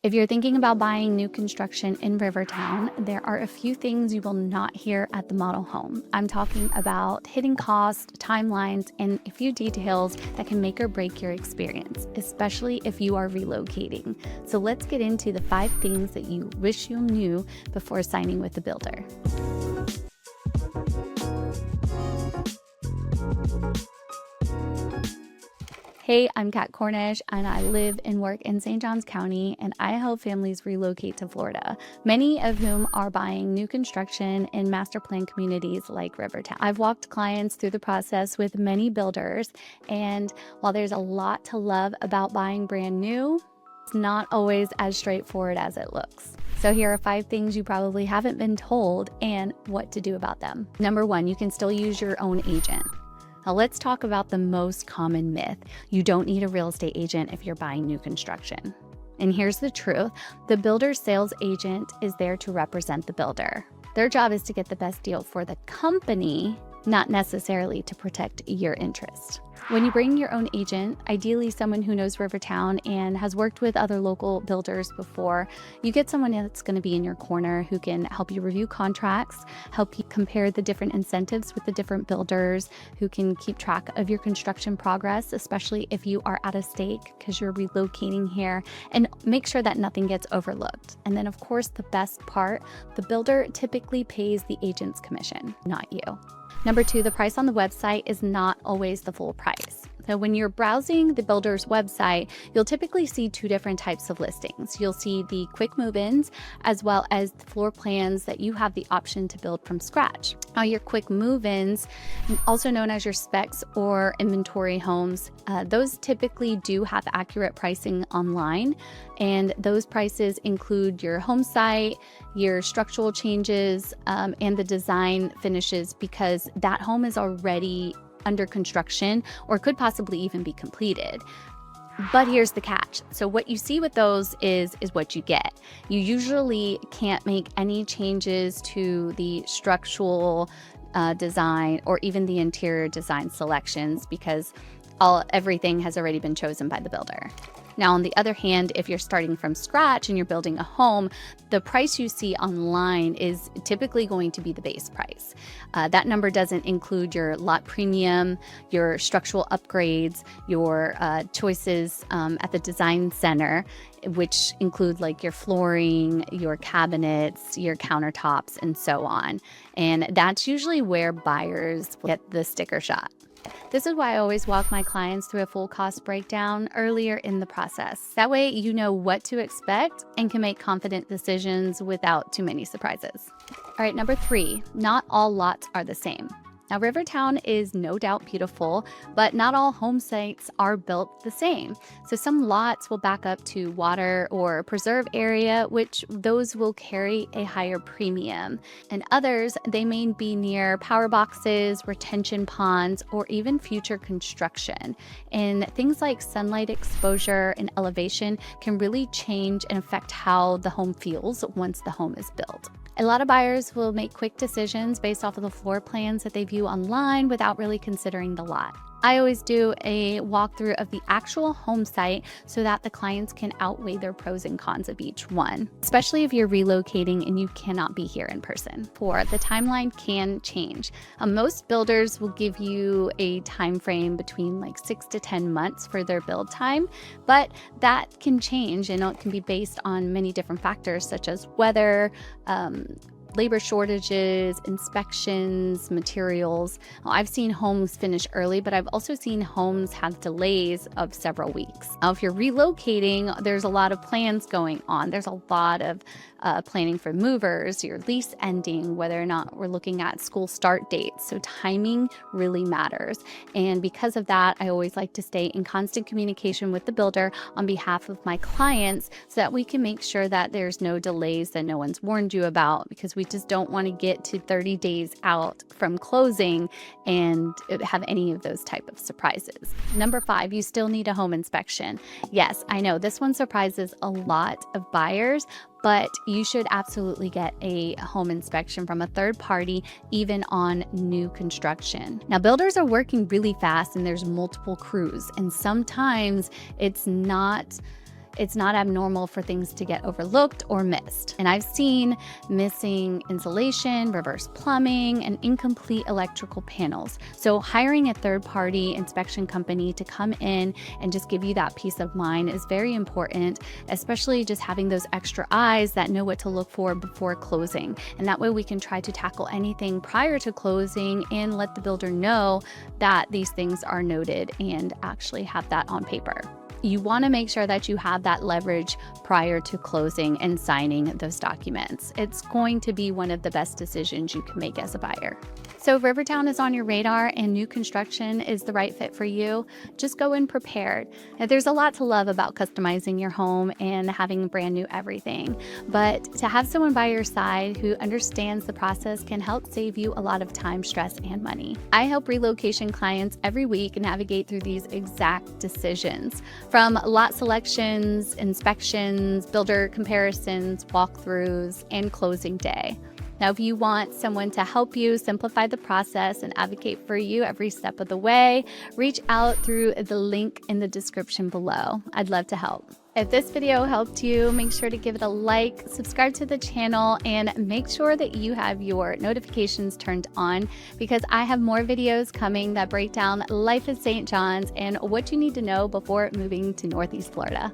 If you're thinking about buying new construction in Rivertown, there are a few things you will not hear at the model home. I'm talking about hidden costs, timelines, and a few details that can make or break your experience, especially if you are relocating. So let's get into the 5 things that you wish you knew before signing with the builder. Hey, I'm Kat Cornish, and I live and work in St. Johns County, and I help families relocate to Florida, many of whom are buying new construction in master plan communities like Rivertown. I've walked clients through the process with many builders, and while there's a lot to love about buying brand new, it's not always as straightforward as it looks. So here are 5 things you probably haven't been told and what to do about them. Number 1, you can still use your own agent. Now let's talk about the most common myth. You don't need a real estate agent if you're buying new construction. And here's the truth. The builder's sales agent is there to represent the builder. Their job is to get the best deal for the company, not necessarily to protect your interest. When you bring your own agent, ideally someone who knows Rivertown and has worked with other local builders before, you get someone that's going to be in your corner who can help you review contracts, help you compare the different incentives with the different builders, who can keep track of your construction progress, especially if you are out of state because you're relocating here, and make sure that nothing gets overlooked. And then of course, the best part, the builder typically pays the agent's commission, not you. Number 2, the price on the website is not always the full price. So when you're browsing the builder's website, you'll typically see 2 different types of listings. You'll see the quick move-ins as well as the floor plans that you have the option to build from scratch. Now your quick move-ins, also known as your specs or inventory homes, those typically do have accurate pricing online, and those prices include your home site, your structural changes, and the design finishes, because that home is already under construction or could possibly even be completed. But here's the catch. So what you see with those is what you get. You usually can't make any changes to the structural design or even the interior design selections, because everything has already been chosen by the builder. Now, on the other hand, if you're starting from scratch and you're building a home, the price you see online is typically going to be the base price. That number doesn't include your lot premium, your structural upgrades, your choices at the design center, which include like your flooring, your cabinets, your countertops, and so on. And that's usually where buyers get the sticker shock. This is why I always walk my clients through a full cost breakdown earlier in the process. That way you know what to expect and can make confident decisions without too many surprises. All right, number 3, not all lots are the same. Now, Rivertown is no doubt beautiful, but not all home sites are built the same. So some lots will back up to water or preserve area, which those will carry a higher premium. And others, they may be near power boxes, retention ponds, or even future construction. And things like sunlight exposure and elevation can really change and affect how the home feels once the home is built. A lot of buyers will make quick decisions based off of the floor plans that they view online without really considering the lot. I always do a walkthrough of the actual home site so that the clients can outweigh their pros and cons of each one, especially if you're relocating and you cannot be here in person. 4, the timeline can change. Most builders will give you a time frame between like 6 to 10 months for their build time, but that can change, and it can be based on many different factors such as weather, labor shortages, inspections, materials. I've seen homes finish early, but I've also seen homes have delays of several weeks. Now, if you're relocating, there's a lot of plans going on. There's a lot of planning for movers, your lease ending, whether or not we're looking at school start dates. So timing really matters. And because of that, I always like to stay in constant communication with the builder on behalf of my clients so that we can make sure that there's no delays that no one's warned you about, because we just don't want to get to 30 days out from closing and have any of those type of surprises. Number 5, you still need a home inspection. Yes, I know this one surprises a lot of buyers, but you should absolutely get a home inspection from a third party, even on new construction. Now, builders are working really fast and there's multiple crews, and sometimes it's not It's not abnormal for things to get overlooked or missed. And I've seen missing insulation, reverse plumbing, and incomplete electrical panels. So hiring a third-party inspection company to come in and just give you that peace of mind is very important, especially just having those extra eyes that know what to look for before closing. And that way we can try to tackle anything prior to closing and let the builder know that these things are noted and actually have that on paper. You want to make sure that you have that leverage prior to closing and signing those documents. It's going to be one of the best decisions you can make as a buyer. So if Rivertown is on your radar and new construction is the right fit for you, just go in prepared. Now, there's a lot to love about customizing your home and having brand new everything, but to have someone by your side who understands the process can help save you a lot of time, stress, and money. I help relocation clients every week navigate through these exact decisions, from lot selections, inspections, builder comparisons, walkthroughs, and closing day. Now, if you want someone to help you simplify the process and advocate for you every step of the way, reach out through the link in the description below. I'd love to help. If this video helped you, make sure to give it a like, subscribe to the channel, and make sure that you have your notifications turned on, because I have more videos coming that break down life in St. John's and what you need to know before moving to Northeast Florida.